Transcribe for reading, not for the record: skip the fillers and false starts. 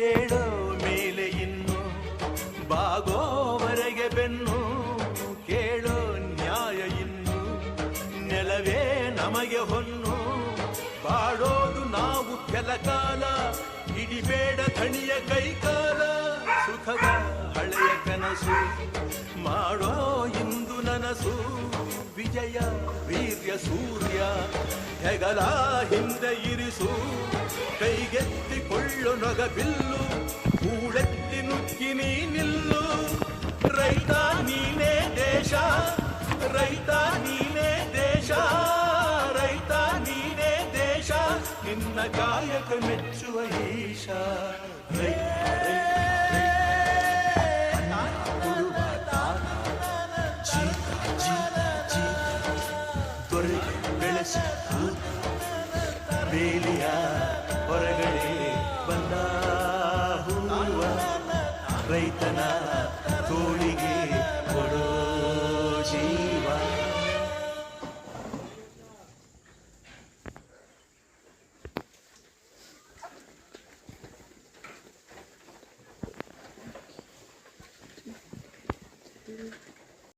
ಏಳೋ ಮೇಲೆ ಇನ್ನು ಬಾಗೋವರೆಗೆ ಬೆನ್ನು ಕೇಳೋ ನ್ಯಾಯ ಇನ್ನು ನೆಲವೇ ನಮಗೆ ಹೊನ್ನು ಬಾಡೋದು ನಾವು ಕೆಲ ಕಾಲ ಹಿಡಿಬೇಡ ಥಣಿಯ ಕೈಕಾಲ ಸುಖದ ಹಳೆಯ ಕನಸು ಮಾಡೋ ಇಂದು ನನಸು ವಿಜಯ ವೀರ್ಯ ಸೂರ್ಯ ಹೆಗಲ ಹಿಂದೆ ಇರಿಸು ಕೈಗೆತ್ತಿಕೊಳ್ಳು ನೊಗಬಿಲ್ಲು ಕೂಳೆತ್ತಿ ನುಗ್ಗಿ ನೀ ನಿಲ್ಲು ರೈತ ನೀನೇ ದೇಶ ರೈತ ನೀನೇ ದೇಶ ರೈತ ನೀನೇ ದೇಶ ನಿನ್ನ ಕಾಯಕ ಮೆಚ್ಚುವ ಈಶ ಬೆಳೆಸಿ ಬೇಲಿಯ ಹೊರಗಡೆ ಬಂದ ಹೂವ ರೈತನ ತೋಳಿಗೆ ಕೊಡೋ ಜೀವ. Mm-hmm.